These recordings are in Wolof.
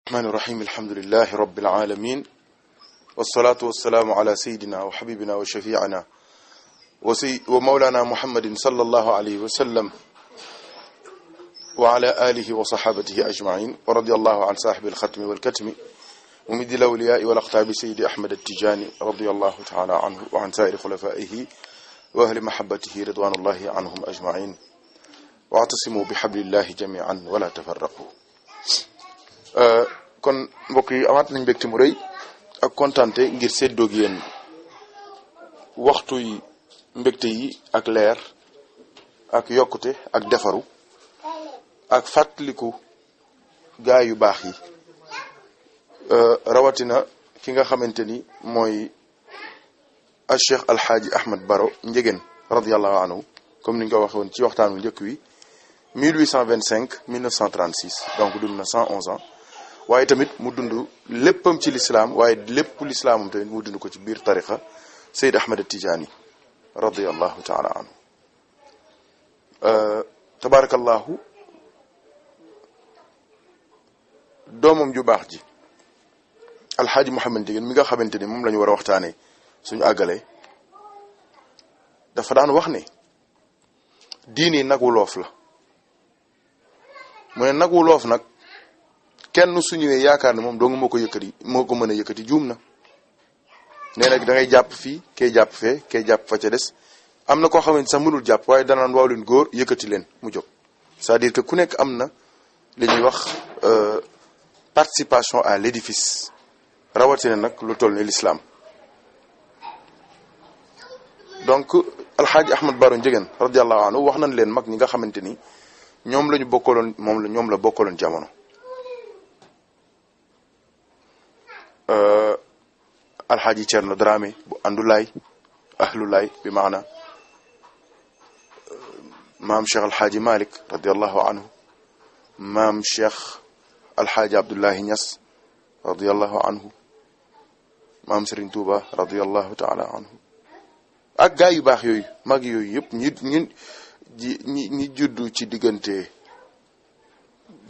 الرحمن الرحيم الحمد لله رب العالمين والصلاة والسلام على سيدنا وحبيبنا وشفيعنا ومولانا محمد صلى الله عليه وسلم وعلى آله وصحابته أجمعين ورضي الله عن صاحب الختم والكتم ومد الأولياء والأقطاب سيد أحمد التجاني رضي الله تعالى عنه وعن سائر خلفائه وأهل محبته رضوان الله عنهم أجمعين واعتصموا بحبل الله جميعا ولا تفرقوا. kon mbokk yi amaat nañ mbégte mu rëy ak kontante ngir séddoog yéen waxtu yi mbégte yi ak leer ak yokkute ak defaru ak fàttaliku gaa yu baax yi rawatina ki nga xamante ni mooy al Cheikh Alxaaji Ahmad Baro Ndiéguène radiyallahu anhu comme ni ñu ko waxee woon ci waxtaanu njëkk wi 1825 1936 donc dund na 111 ans waaye tamit mu dund léppam ci lislaam waaye lépp lislaamam tamit mu dund ko ci biir tarixa Seyd Ahmad Tijaani radiyallahu taala anhu tabarakallahu doomam ju baax ji alxaaji Mouhamed Ndiéguène mi nga xamante ni moom la ñu war a waxtaanee suñu àggalee dafa daan wax ne diini nagu loof la mu ne nagu loof nag kenn su ñëwee yaakaar ne moom doo nga moo ko mën a yëkkati juum na nee nag da ngay jàpp fii kay jàpp fee kay jàpp fa ca des am na koo xamante sax mënul jàpp waaye danaan waaw leen góor yëkkati leen mu jóg c'est-à-dire que ku nekk am na li ñuy wax participation à l'édifice rawatina nag lu toll ne l'islam. donc alxaaji Ahmad Baro Ndiéguène radiyallahu anhu wax nañ leen mag ñi nga xamante ni ñoom la ñu bokkaloon ñoom la bokkaloon jamono. alxaaji Cerno Dramé bu àndulaay ahlulaay bi maana maam Cheikh alxaaji Malik radiyallahu anhu maam Cheikh alxaaji Abdullahi Ñas radiyallahu anhu maam Serigne Touba radiyallahu taala anhu ak gaa yu baax yooyu mag yooyu yëpp ñi juddu ci diggante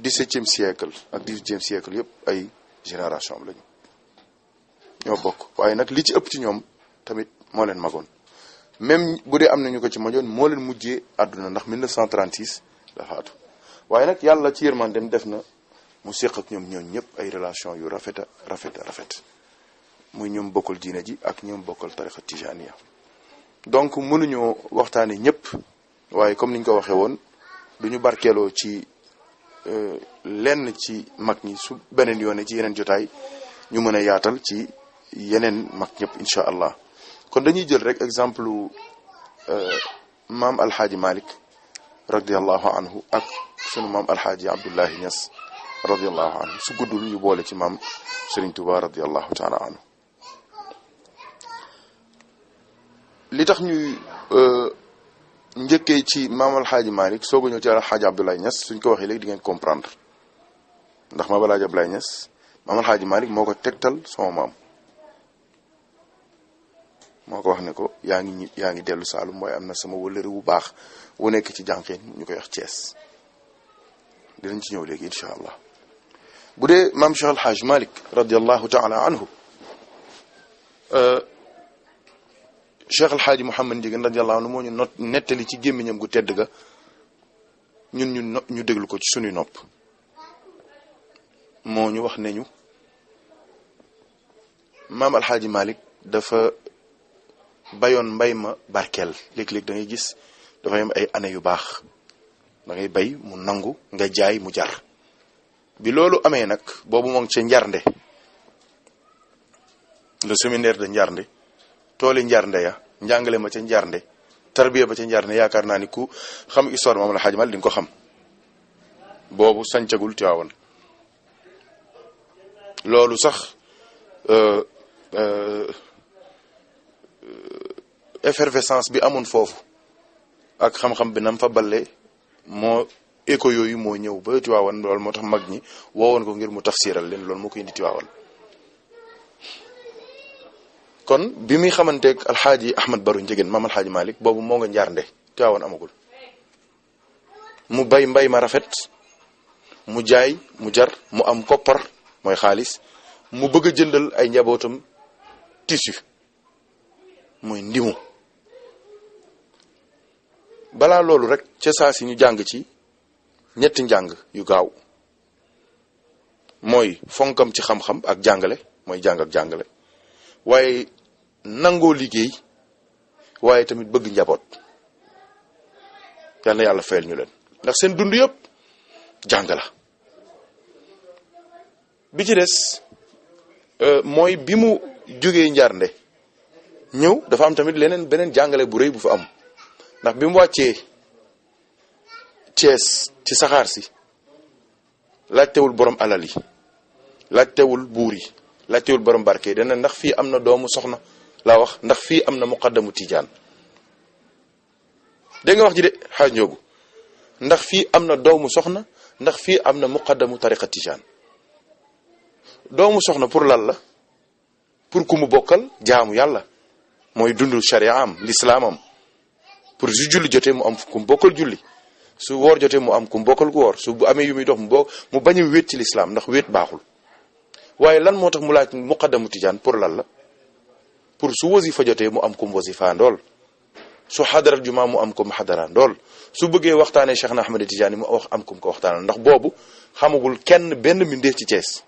17e siècle ak 18e siècle yëpp ay génération am lañu ñoo bokk waaye nag li ci ëpp ci ñoom tamit moo leen magoon même bu dee am nañu ko ci majoon moo leen mujjee àdduna ndax 1936 la faatu waaye nag yàlla ci yërmandem def na mu séq ak ñoom ñooñu ñëpp ay relation yu rafet muy ñoom bokkal diine ji ak ñoom bokkal tarixa tijaniya donc mënuñoo waxtaane ñëpp waaye comme niñ ko waxee woon duñu barkeeloo ci lenn ci mag ñi su beneen yoone ci yeneen jotaay ñu mën a yaatal ci yeneen mag ñëpp incha allah kon dañuy jël rek exemple maam alxaaji Malik radiallahu anhu ak sunu maam alxaaji Abdullahi Ñas radiallahu anhu su guddul ñu boole ci maam Serigne Touba radiallahu taala anhu li tax ñuy njëkkee ci maam alxaaji Malik soog a ñëw ci alxaaji Abdullahi Ñas suñ ko waxee léegi di ngeen comprendre ndax maam alxaaji Abdullahi Ñas maam alxaaji Malik moo ko tegtal sama maam moo ko wax ne ko yaa ngi dellu Saalum mooy am na sama wëllëre wu baax wu nekk ci jànqeen ñu koy wax Thiès dinañ ci ñëw léegi incha allah bu dee maam Cheikh alxaaj Malik radiallahu taala anhu Cheikh alxaaji Mouhamed Ndiéguène radiallahu anhu moo ñu nettali ci gémmiñam gu tedd ga ñun ñu déglu ko ci sunuy nopp moo ñu wax ne ñu maam alxaaji Malik dafa bayoon mbay ma barkeel léeg-léeg da ngay gis dafay am ay année yu baax da ngay bay mu nangu nga jaay mu jar bi loolu amee nag boobu moo ngi ca njarnde le séminaire de njarnde tooli njarnde ya njàngale ma ca njarnde tarbiya ba ca njarnde yaakaar naa ni ku xam histoire maam alxaaji Malik di nga ko xam boobu sancagul Tiwaawan loolu sax effervescence bi amoon foofu ak xam-xam bi nam fa balle moo écho yooyu moo ñëw ba Tiwaawan loolu moo tax mag ñi woowoon ko ngir mu tafsiral leen loolu moo ko indi Tiwaawan kon bi muy xamanteeg alxaaji Ahmad Baro Ndiéguène maam alxaaji Malik boobu moo nga njaarnde Tiwaawan amagul mu bay mbay ma rafet mu jaay mu jar mu am koppar mooy xaalis mu bëgg a jëndal ay njabootam tissu mooy ndimu. balaa loolu rek ca saa si ñu jàng ci ñetti njàng yu gaaw mooy fonkam ci xam-xam ak jàngale mooy jàng ak jàngale waaye nangoo liggéey waaye tamit bëgg njaboot. yal na yàlla fayal ñu leen ndax seen dund yëpp jàng la. bi ci des mooy bi mu jógee Njaarnde ñëw dafa am tamit beneen jàngale bu rëy bu fa am ndax bi mu wàccee Cees ci saxaar si laajtewul borom alal yi laajtewul buur yi laajtewul borom barke yi dana ndax fii am na doomu soxna laa wax ndax fii am na muqaddamu tijaan. dégg nga wax ji de xaaj njoogu ndax fii am na doomu soxna ndax fii am na muqaddamu tariqa tijaan. doomu soxna pour lan la pour ku mu bokkal jaamu yàlla mooy dundu shari'am lislaamam pour su julli jotee mu am ku mu bokkal julli su woor jotee mu am ku mu bokkal ku woor su bu amee yu muy dox mu bañ a wéet ci lislaam ndax wéet baaxul. waaye lan moo tax mu laaj muqaddamu tijaan pour lan la pour su wasifa jotee mu am ku mu wasifa ndool su xadaral juma mu am ko mu xadara ndool su bëggee waxtaanee Cheikh na Ahmed Tidiane mu wax am ku mu ko waxtaanal ndax boobu xamagul kenn benn mbindeef ci Cees.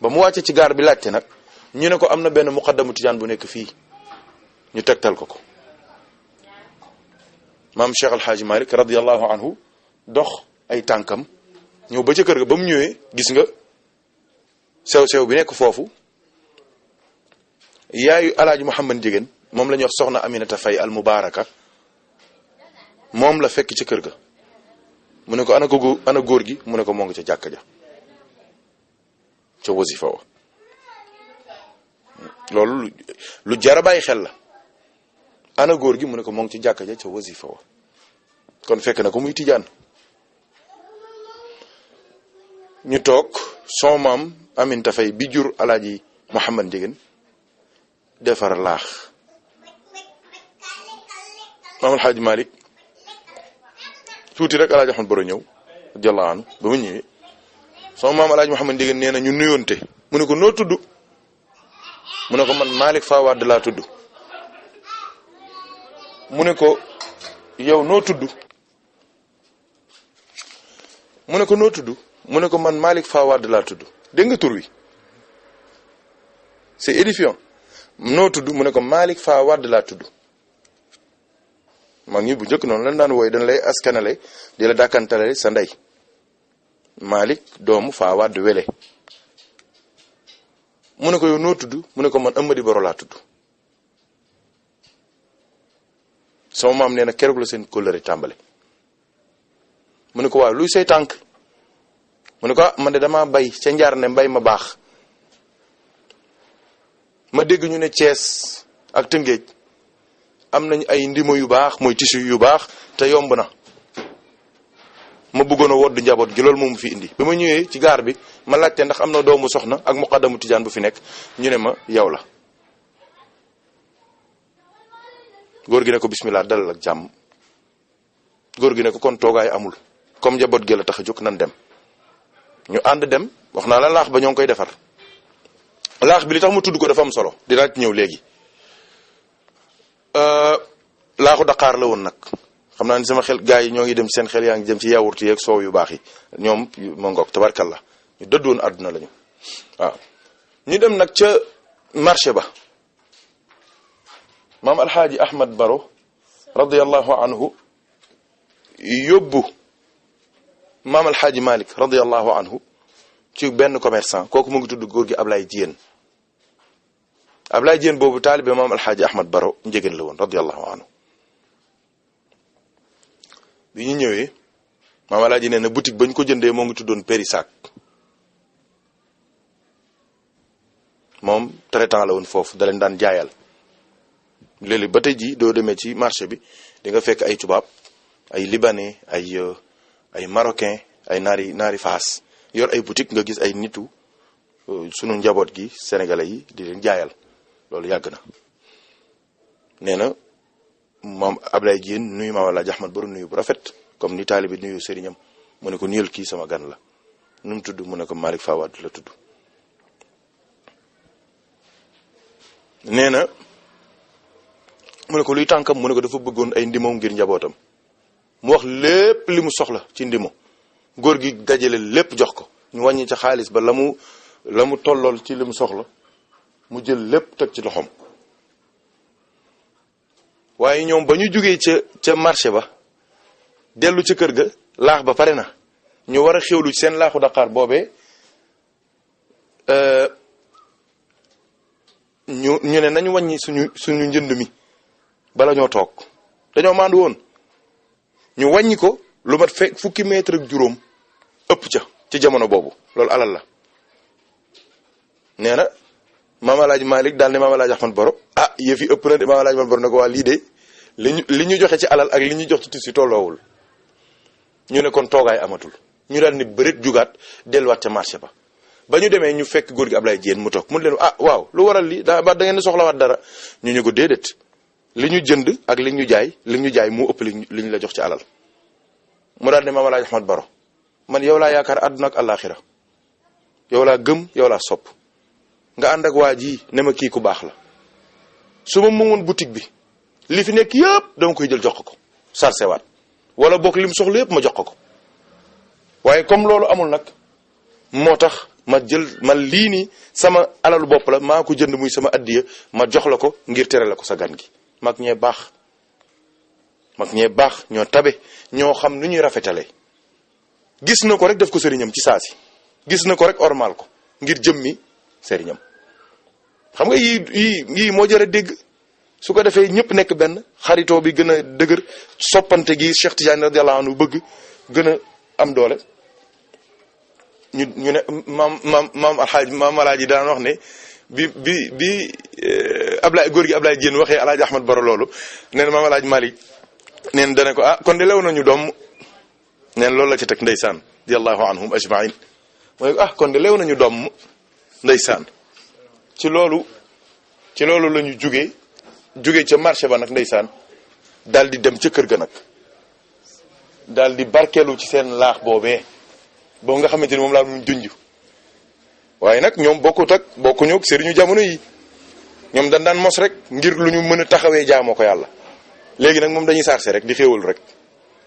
ba mu wàcce ci gaar bi laajte nag ñu ne ko am na benn muqaddamu tijaan bu nekk fii ñu tegtal ko maam Cheikh Alhaaji Malick radiyallahu anhu dox ay tànkam ñëw ba ca kër ga. ba mu ñëwee gis nga sew-sew bi nekk foofu yaayu alaaji Mouhamad Njegéen moom la ñuy wax soxna Aminata Fay al Mubaraka moom la fekk ci kër ga mu ne ko ana góor gi mu ne ko moo ngi ca jàkka ja ca wasifa wa. loolu lu jara bàyyi xel la ana góor gi mu ne ko moo ngi ci jàkka ja ca wasifa wa kon fekk na ko muy tijaan. ñu toog son maam Aminta Fay bi jur alaaji Mouhamad Njegéen defar laax maam Alxaaji Malick tuuti rek alaaji Ahmad Baro ñëw radiyallahu anhu. ba mu ñëwee sama maam alaaji Mouhamad Njegéen nee na ñu nuyoonte mu ne ko noo tudd mu ne ko man Malick Fawad laa tudd. mu ne ko yow noo tudd mu ne ko noo tudd mu ne ko man Malick Fawad laa tudd. dégg nga tur wi c'est édifiant. noo tudd mu ne ko Malick Fawad laa tudd. mag ñi bu njëkk noonu lan daan wooy dañ lay askanale di la dàkkantale sa ndey Malick doomu Fawad wele. mu ne ko yow noo tudd mu ne ko man Amady Baro laa tudd. sama maam nee na keroog la seen kóllëre tàmbale. mu ne ko waaw luy say tànk mu ne ko man de dama bay ca Njaarnde mbay ma baax ma dégg ñu ne Cees ak Tëngéej am nañ ay ndimo yu baax mooy tissu yu baax te yomb na ma bëggoon a wodd njaboot gi loolu moom fi indi. ba ma ñëwee ci gaar bi ma laajte ndax am na doomu soxna ak muqaddamu tijaan bu fi nekk ñu ne ma yow la. góor gi ne ko bismillah dalal ak jàmm. góor gi ne ko kon toogaay amul comme njaboot gi la tax a jóg nan dem. ñu ànd dem wax naa la laax ba ñoo ngi koy defar. laax bi li tax mu tudd ko dafa am solo dinaa ci ñëw léegi. laaxu Dakar la woon nag xam naa ni sama xel gars yi ñoo ngi dem seen xel yaa ngi jëm ci yaourt yeeg soow yu baax yi ñoom ma ngoog tabarkalla ñu dëddoon àdduna lañu. waaw ñu dem nag ca marché ba maam Alxaaji Ahmad Baro radiyallahu anhu yóbbu maam Alxaaji Malick radiyallahu anhu ci benn commerçant kooku mu ngi tudd góor gi Ablaye Diène. Ablaye Diène boobu taalibe maam Alxaaji Ahmad Baro Njegéen la woon radiyallahu anhu. bi ñu ñëwee maam Alaaji nee na boutique bañ ko jëndee moo ngi tuddoon Périssac. moom traitant la woon foofu da leen daan jaayal. léeg-léeg ba tey jii doo demee ci marché bi di nga fekk ay tubaab ay libanais ay marocain ay naari faas yor ay boutique nga gis ay nitu sunu njaboot gi sénégalais yi di leen jaayal loolu yàgg na. nee na moom Ablaye Diène nuyu maam Alaaji Ahmad Baro nuyu bu rafet comme ni taalibi nuyu sëriñam mu ne ko nuyul kii sama gan la nu mu tudd mu ne ko Malick Fawad la tudd. nee na mu ne ko luy tànkam mu ne ko dafa bëggoon ay ndimo ngir njabootam mu wax lépp li mu soxla ci ndimo góor gi dajale lépp jox ko ñu wàññi ca xaalis ba la mu tollool ci li mu soxla mu jël lépp teg ci loxoom. waaye ñoom ba ñu jógee ca marché ba dellu ca kër ga laax ba pare na ñu war a xewlu ci seen laaxu Dakar boobee ñu ne nañu wàññi suñu njënd mi bala ñoo toog dañoo maandu woon ñu wàññi ko lu mat fukki mètre ak juróom ëpp ca ci jamono boobu loolu alal la. nee na Maam Alaaji Malick daal ne Maam Alaaji Ahmad Baro yëf yi ëpp na de Maam Alaaji Ahmad Baro ne ko waa lii de li ñu joxe ci alal ak li ñu jox ci tissu tolloowul ñu ne kon toogaay amatul ñu daal ni bëreet jugaat delluwaat ca marché ba ñu demee ñu fekk góor gi Ablaye Diène mu toog mun leen waaw lu waral li da ngeen di soxlawaat dara ñu ko déedéet li ñu jënd ak li ñu jaay moo ëpp li ñu la jox ci alal. mu daal ne Maam Alaaji Ahmad Baro man yow laa yaakaar àdduna ak àllaaxira yow laa gëm yow laa sopp nga ànd ak waa ji ne ma kii ku baax la su ma moomoon boutique bi li fi nekk yëpp dama koy jël jox ko sarsewaat wala bokk li mu soxla yëpp ma jox ko waaye comme loolu amul nag moo tax ma lii nii sama alalu bopp la maa ko jënd muy sama addiya ma jox la ko ngir tere la ko sa gan gi. mag ñee baax ñoo tabe ñoo xam nu ñuy rafetale gis na ko rek def ko sëriñam ci saasi gis na ko rek ormal ko ngir jëmmi sëriñam. xam nga yii moo jar a dégg su ko defee ñëpp nekk benn xaritoo bi gën a dëgër soppante gi Cheikh Tidiane radiyallahu anhu bëgg gën a am doole. ñu ne maam alaaji daan wax ne bi góor gi Ablaye Diène waxee Alaaji Ahmad Baro loolu nee na maam Alaaji Malick neen dana ko kon de lew nañu doom neen loolu la ci teg ndeysaan radiyallahu anhum ajmain mooy kon de lew nañu doom ndeysaan ci loolu la ñu jugee ca marché ba nag ndeysaan daal di dem ca kër ga nag daal di barkeelu ci seen laax boobee boo nga xamante ni moom laa mun junj waaye nag ñoom bokkuñu ak sëriñu jamono yi ñoom dañ daan mos rek ngir lu ñu mën a taxawee jaamoo ko yàlla. léegi nag moom dañuy sarse rek di xéewal rek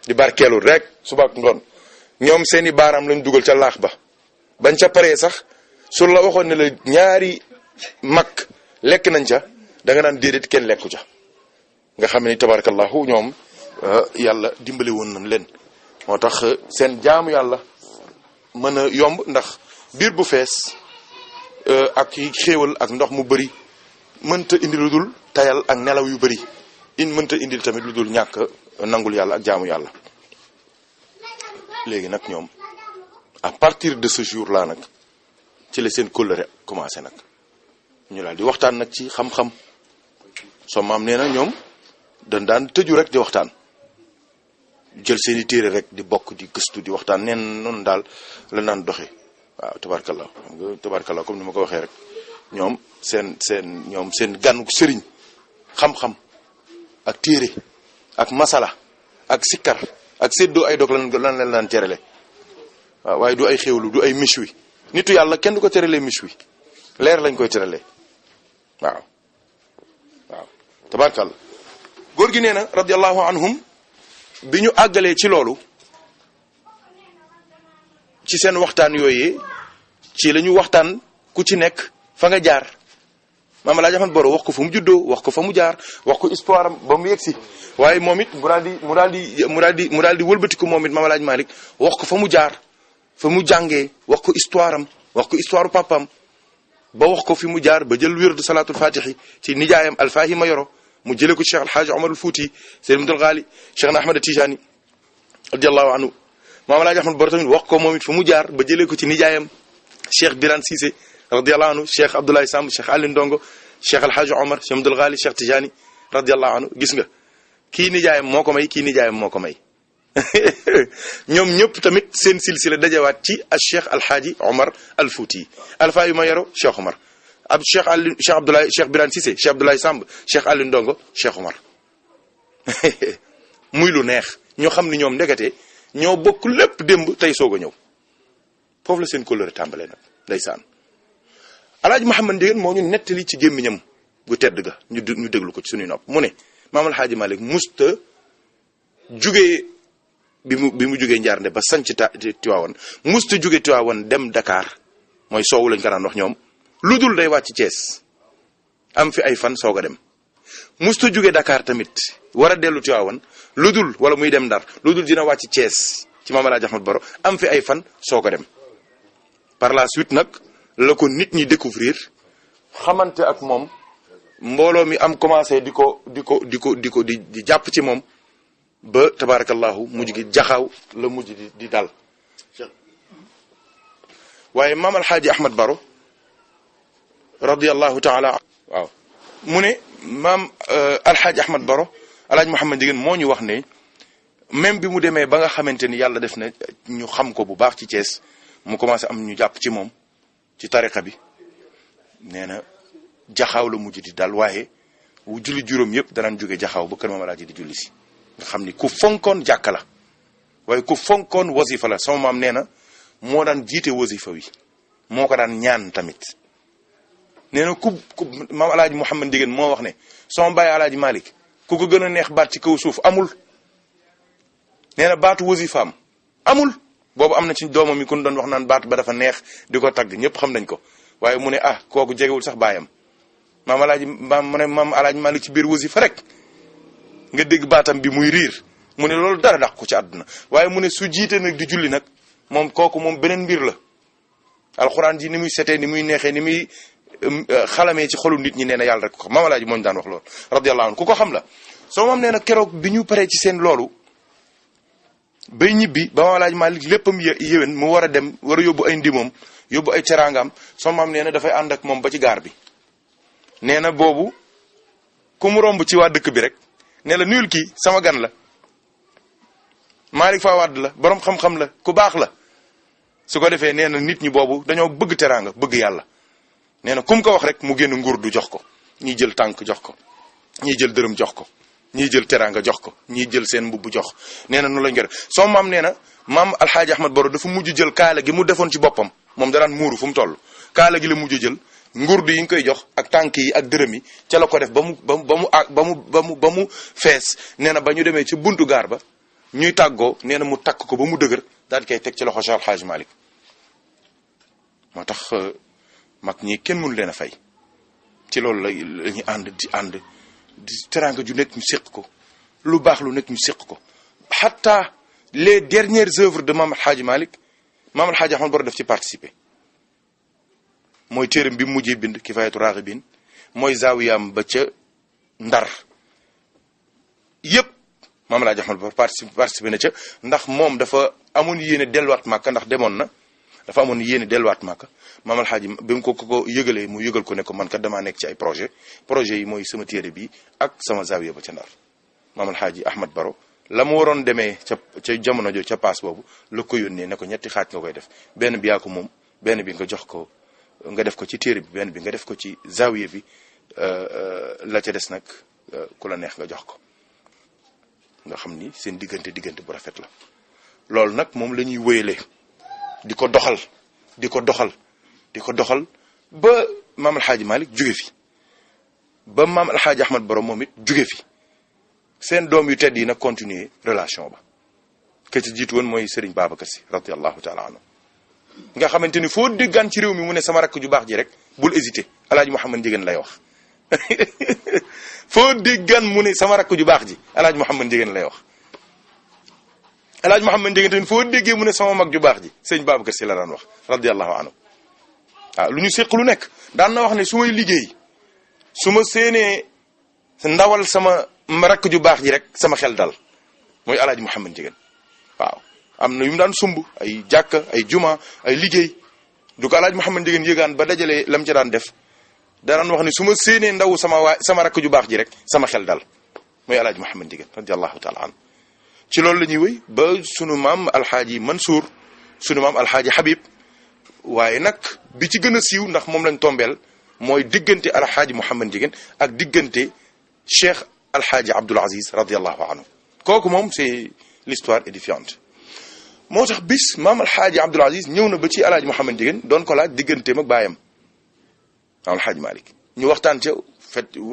di barkeelu rek suba ak ngoon ñoom seeni baaraam lañ dugal ca laax ba bañ ca paree sax su la waxoon ne la ñaari mag lekk nañ ca da nga naan déedéet kenn lekku ca nga xam ni tabarakallahu ñoom yàlla dimbali woon nañ leen moo tax seen jaamu yàlla mën a yomb ndax biir bu fees ak xéewal ak ndox mu bëri mënta indi lu dul tayal ak nelaw yu bëri mënta indil tamit lu dul ñàkk nangul yàlla ak jaamu yàlla. léegi nag ñoom à partir de ce jour là nag ci la seen kóllëre commencé nag ñu daal di waxtaan nag ci xam-xam soo maam nee na ñoom dañ daan tëju rek di waxtaan jël seen i téere rek di bokk di gëstu di waxtaan neen noonu daal la naan doxee waaw tabarkallah xam nga tabarkallah comme ni ma ko waxee rek ñoom seen gànnu sëriñ xam-xam ak téere ak masala ak sikkar ak séddoo ay dog lan leen daan terale waaw waaye du ay xéwlu du ay miche wi nitu yàlla kenn du ko teralee miche wi leer lañ koy teralee waaw tabarkallah góor gi nee na radiyallahu anhum bi ñu àggalee ci loolu ci seen waxtaan yooyee ci la ñu waxtaan ku ci nekk fa nga jaar Maam Alaaji Ahmad Baro wax ko fa mu juddoo wax ko fa mu jaar wax ko histoire am ba mu yegsi waaye moom it mu daal di wëlbatiku moom it Maam Alaaji Malick wax ko fa mu jaar fa mu jàngee wax ko histoire am wax ko histoire papam ba wax ko fi mu jaar ba jël wirdu salaatul fatihi ci nijaayam Alfahima Yoro mu jëlee ko Cheikh Alhaji Omar al Fouti Seydi Abdul Ghali Cheikh na Ahmad Tijani radiyallahu anhu Maam Alaaji Ahmad Baro tamit wax ko moom it fa mu jaar ba jëlee ko ci nijaayam Cheikh Birane Cissé radiyallahu anhu Cheikh Abdoulaye Samb Cheikh Alioune Ndongo Cheikh Alhaji Omar Cheikh Abdul Ghali Cheikh Tijani radiyallahu anhu gis nga kii nijaayam moo ko may kii nijaayam moo ko may ñoom ñëpp tamit seen silsila dajawaat ci al Cheikh Alhaji Omar al Fouti Alfahima Yoro Cheikh Omar ab Cheikh Alioune Cheikh Abdoulaye Cheikh Birane Cissé Cheikh Abdoulaye Samb Cheikh Alioune Ndongo Cheikh Omar muy lu neex ñoo xam ni ñoom ndekete ñoo bokk lépp démb tey soog a ñëw foofu la seen kóllëre tàmbalee nag ndeysaan. alaaji Mouhamad Ndieguene moo ñu nettali ci gémmiñam bu tedd ga ñu déglu ko ci suñuy nopp mu ne maam alxaaji Malick musta jugee bi mu jugee Njaarnde ba sanc Tiwaawan musta jugee Tiwaawan dem Dakar mooy soowu lañ ko daan wax ñoom lu dul day wàcc Thiès am fi ay fan soog a dem. musta jugee Dakar tamit war a dellu Tiwaawan lu dul wala muy dem Ndar lu dul dina wàcc Thiès ci maam alaaji Ahmad Baro am fi ay fan soog a dem. par la suite nag la ko nit ñi découvrir xamante ak moom mbooloo mi am commencé di jàpp ci moom ba tabarakallahu mujj gi jaxaaw la mujj di dal. waaye maam alxaaji Ahmad Baro radiyallahu taala waaw mu ne maam alxaaji Ahmad Baro alaaji Mouhamad Ndieguene moo ñu wax ne même bi mu demee ba nga xamante ni yàlla def na ñu xam ko bu baax ci Thiès mu commencé am ñu jàpp ci moom ci tariqa bi nee na jaxaaw la mujj di dal waaye wu julli juróom yëpp danaan jóge jaxaaw ba kër maam alaaji di julli si nga xam ni ku fonkoon jàkka la waaye ku fonkoon wasifa la sama maam nee na moo daan jiite wasifa wi moo ko daan ñaan tamit nee na ku maam alaaji Mouhamad Ndieguene moo wax ne sama baay alaaji Malick ku ko gën a neex baat ci kaw suuf amul nee na baatu wasifaam amul boobu am na ci doomam yi ku doon wax naan baat ba dafa neex di ko tagg ñëpp xam nañ ko waaye mu ne kooku jegewul sax baayam maam alaaji Malick ci biir wasifa rek nga dégg baatam bi muy riir mu ne loolu dara dàq ko ci àdduna waaye mu ne su jiite nag di julli nag moom kooku moom beneen mbir la alxuraan ji ni muy setee ni muy neexee ni muy xalamee ci xolu nit ñi nee na yàlla rek ko xam maam alaaji moo ñu daan wax loolu radiyallahu anhu ku ko xam la soo moom nee na keroog bi ñu paree ci seen loolu bay ñibbi ba maam alaaji Malick léppam yéwén mu war a dem war a yóbbu ay ndimoom yóbbu ay teraangam soo maam nee na dafay ànd ak moom ba ci gaar bi nee na boobu ku mu romb ci waa dëkk bi rek ne la nuyul kii sama gan la Malick Fawad la borom xam-xam la ku baax la su ko defee nee na nit ñi boobu dañoo bëgg teraanga bëgg yàlla nee na kum ko wax rek mu génn nguur du jox ko ñiy jël tànk jox ko ñiy jël dërëm jox ko ñiy jël teraanga jox ko ñiy jël seen mbubb jox nee na noonu lañ ko def soo maam nee na maam alxaaji Ahmad Baro dafa mujj jël kaala gi mu defoon ci boppam moom da daan muuru fu mu toll kaala gi la mujj jël ngurdu yi ñu koy jox ak tànk yi ak dërëm yi ca la ko def ba mu fees nee na ba ñu demee ci buntu gaar ba ñuy tàggoo nee na mu takk ko ba mu dëgër daal di koy teg ci loxo Cheikh Al Hadj Malick moo tax mag ñi kenn mënu leen a fay ci loolu la ñuy ànd di teraanga ju nekk ñu séq ko lu baax lu nekk ñu séq ko hatta les dernières œuvres de Maam Al Hadj Malick Maam Al Hadj Ahmad Baro def ci participer mooy téeram bi mu mujjee bind Kifaayatu Raaxibiin mooy zaawiyam ba ca Ndar yépp Maam El Hadj Ahmad Baro participé na ca ndax moom dafa amoon yéene delluwaat Màkka ndax demoon na dafa amoon yéene delluwaat Màkka Maam El Hadj bi mu ko yëgalee mu yëgal ko ne ko man kat damaa nekk ci ay projet yi mooy sama téere bi ak sama zaawiya ba ca Ndar Maam El Hadj Ahmad Baro la mu waroon demee ca jamono jo ca paas boobu la ko yónnee ne ko ñetti xaaj nga koy def benn bi yaa ko moom benn bi nga jox ko nga def ko ci téere bi benn bi nga def ko ci zaawiya bi la ca des nag ku la neex nga jox ko nga xam ni seen diggante bu rafet la loolu nag moom la ñuy wéyalee di ko doxal ba maam alxaaji Malick jóge fi ba maam alxaaji Ahmad Baro moom it jóge fi seen doom yu tedd yi nag continuer relation ba ke ci jiitu woon mooy Serigne Babacar Sy radiyallahu taala anhu nga xamante ni foo déggaan ci réew mi mu ne sama rakk ju baax ji rek bul hésiter alaaji Mouhamad Ndieguene lay wax foo déggaan mu ne sama rakk ju baax ji alaaji Mouhamad Ndieguene lay wax alaaji Mouhamad Ndieguene tamit foo déggee mu ne sama mag ju baax ji sëñ Babacar Sy la daan wax radiyallahu anhu waaw lu ñu séq lu nekk daan na wax ne su may liggéey su ma séenee ndawal sama rakk ju baax ji rek sama xel dal mooy alaaji Mouhamad Ndieguene waaw am na yu mu daan sumb ay jàkka ay juma ay liggéey du ko alaaji Mouhamad Ndieguene yëgaan ba dajalee lam ca daan def daan wax ne su ma séenee ndaw sama rakk ju baax ji rek sama xel dal mooy alaaji Mouhamad Ndieguene radiyallahu taala anhu ci loolu la ñuy wéy ba sunu maam alxaaji Mansour sunu maam alxaaji Habib waaye nag bi ci gën a siiw ndax moom lañ tombeel mooy diggante alxaaji Mouhamad Ndieguene ak diggante Cheikh alxaaji Abdoul Aziz radiyallahu anhu kooku moom c'est l'histoire édifiante moo tax bis maam alxaaji Abdul Aziz ñëw na ba ci alaaji Mouhamed Ndieguène doon ko laaj digganteem ak baayam maam alxaaji Malick ñu waxtaan ca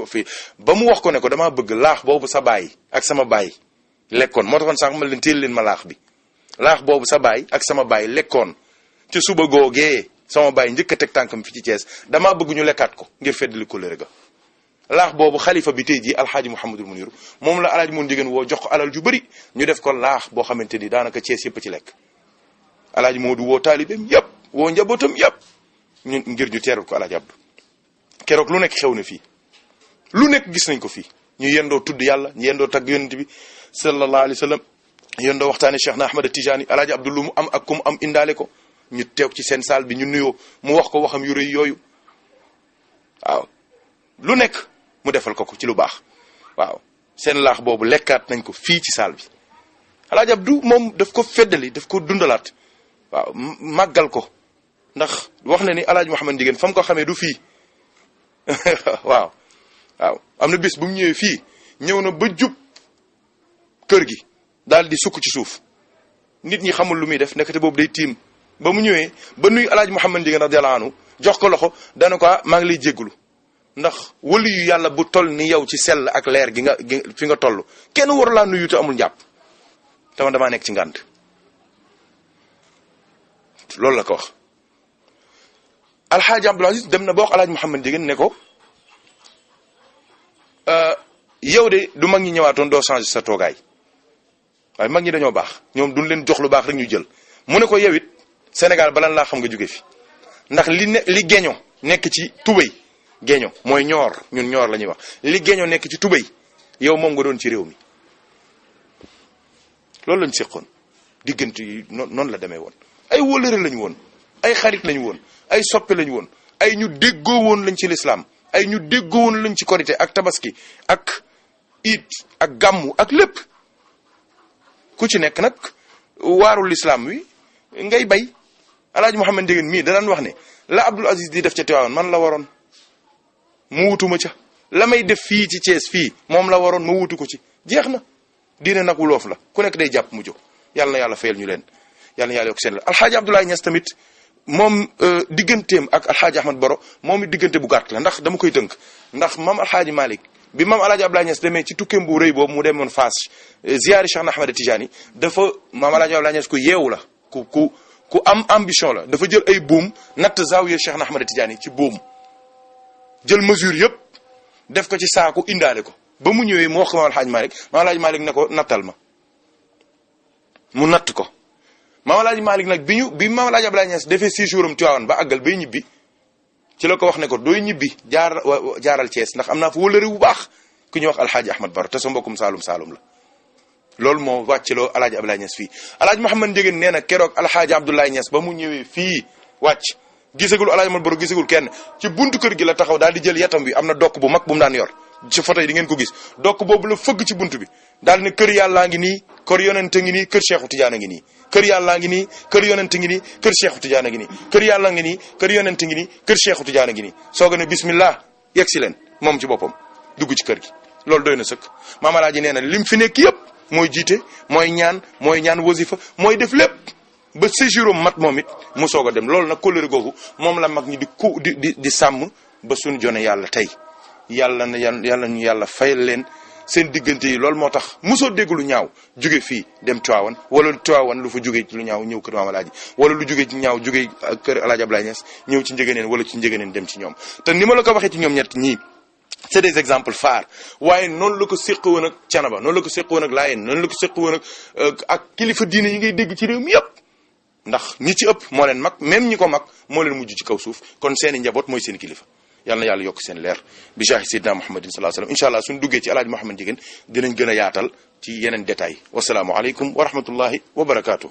fi ba mu wax ko ne ko damaa bëgg laax boobu sa baay ak sama baay lekkoon moo taxoon sànq ma leen téel leen ma laax bi laax boobu sa baay ak sama baay lekkoon ci suba googee sama baay njëkk a teg tànkam fi ci Thiès damaa bëgg ñu lekkaat ko ngir feddali kóllëre ga laax boobu xalifa bi tey jii alxaaji Mouhamadul Muniru moom la alaaji mun Ndieguène woo jox ko alal ju bëri ñu def ko laax boo xamante ni daanaka Thiès yëpp ci lekk alaaji Moodu woo taalibeem yëpp woo njabootam yëpp ñu ngir ñu teeral ko alaaji Abdu keroog lu nekk xew na fii lu nekk gis nañ ko fii ñu yendoo tudd yàlla ñu yendoo tagg yonent bi sallallahu alayhi wa sallam yendoo waxtaane Cheikh na Ahmad Tijaani alaaji Abdu lu mu am ak ku mu am indaale ko ñu teew ci seen saal bi ñu nuyoo mu wax ko waxam yu rëy yooyu waaw lu nekk mu defal ko ci lu baax waaw seen laax boobu lekkaat nañ ko fii ci saal bi alaaji Abdu moom daf ko feddali daf ko dundalaat waaw màggal ko ndax wax na ni alaaji Mouhamed Ndieguène fa mu ko xamee du fii waaw am na bés bu mu ñëwee fii ñëw na ba jub kër gi daal di sukk ci suuf nit ñi xamul lu muy def nekkate boobu day tiim ba mu ñëwee ba nuyu alaaji Mouhamed Ndieguène radiyallahu anhu jox ko loxo dana ko maa ngi lay jéggulu ndax wali yu yàlla bu toll ni yow ci sell ak leer gi nga fi nga toll kenn waru laa nuyu te amul njàpp tama damaa nekk ci ngànt loolu la ko wax alxaaji Abdul Aziz dem na ba wax alaaji Mouhamed Ndieguène ne ko yow de du mag ñi ñëwaatoon doo changer sa toogaay waaye mag ñi dañoo baax ñoom duñ leen jox lu baax rek ñu jël mu ne ko yow it Sénégal balan laa xam nga jóge fi ndax li geño nekk ci tubéy geño mooy ñoor ñun ñoor la ñuy wax li geño nekk ci tubéy yow moom nga doon ci réew mi loolu lañ séqoon diggante yi noonu la demee woon ay wóllëre lañu woon ay xarit lañu woon ay soppe lañu woon ay ñu déggoo woon lañ ci lislaam ay ñu déggoo woon lañ ci korité ak tabaski ak iit ak gàmmu ak lépp ku ci nekk nag waarul lislaam wi ngay bay alaaji Mouhamed Ndieguène mii danaan wax ne la Abdul Aziz di def ca Tiwaawan man la waroon mu wutuma ca la may def fii ci Thiès fii moom la waroon ma wutu ko ci jeex na diine nag wuloof la ku nekk day jàpp mu jóg yàlla na yàlla fayal ñu leen yàlla na yàlla yokk seen la alxaaji Abdoulaye Niass tamit moom digganteem ak alxaaji Ahmad Boro moom it diggante bu gàtt la ndax dama koy tënk ndax maam alxaaji Malick bi maam alaaji Abdoulaye Niass demee ci tukkeem bu rëy boobu mu demoon Fass ziyaari Cheikh na Ahmad Tijaani dafa maam alaaji Abdoulaye Niass ku yeewu la ku am ambition la dafa jël ay buum natt zaawiya Cheikh na Ahmad Tijaani ci buum jël mesure yëpp def ko ci saaku indaale ko ba mu ñëwee mu wax ko maam alxaaji Malick ne ko nattal ma mu natt ko maam alaaji Malick nag bi maam alaaji Abdoulaye Niass defee 6 jours am Tiwaawan ba àggal bay ñibbi ci la ko wax ne ko dooy ñibbi jaaral Thiès ndax am naa fa wëllëre bu baax ku ñuy wax alxaaji Ahmad Baro te sa mbokkum saalum la loolu moo wàccloo alaaji Abdoulaye Niass fii alaaji Mouhamed Ndieguène nee na keroog alxaaji Abdoulaye Niass ba mu ñëwee fii wàcc gisagul alaaji Ahmad Baro gisagul kenn ci buntu kër gi la taxaw daal di jël yatam bi am na dokk bu mag bu mu daan yor ci photo yi di ngeen ko gis dokk boobu la fëgg ci buntu bi daal ne kër yàllaa ngi nii kër yonente ngi nii kër Cheikhu Tidiane ngi nii kër yàllaa ngi nii kër yonente ngi nii kër Cheikhu Tidiane ngi nii kër yàlla ngi nii kër yonente ngi nii kër Cheikhu Tidiane ngi nii sooga ne bismillah yegg si leen moom ci boppam dugg ci kër gi loolu doy na sëkk maam alaaji nee na lim fi nekk yëpp mooy jiite mooy ñaan wasifa mooy def lépp ba séjouram mat moom it mu soog a dem loolu nag kóllëre googu moom la mag ñi di sàmm ba suñu jone yàlla tey yàlla ñu yàlla fayal leen seen diggante yi loolu moo tax mosoo dégg lu ñaaw jóge fii dem Tiwaawan wala Tiwaawan lu fa jóge lu ñaaw ñëw kër maam alaaji wala lu jóge ci ñaaw jóge kër alaaji Abdoulaye Niass ñëw ci njëgëneen wala ci njëgëneen dem ci ñoom te ni ma la ko waxee ci ñoom ñett ñii c'est des exemples phares waaye noonu la ko séq woon ak Canaba noonu la ko séq woon ak Laayeen noonu la ko séq woon ak kilifa diine yi ngay dégg ci réew mi yëpp ndax ñi ci ëpp moo leen mag même ñi ko mag moo leen mujj ci kaw suuf kon seeni njaboot mooy seen kilifa yàlla na yàlla yokk seen leer bi jaahi sayyidina Muhammadin sallallahu alayhi wasallam incha allah suñu duggee ci alaaji Mouhamed Ndieguène dinañ gën a yaatal ci yeneen détails wasalaamu aleykum wa rahmatullahi wa barakaatuh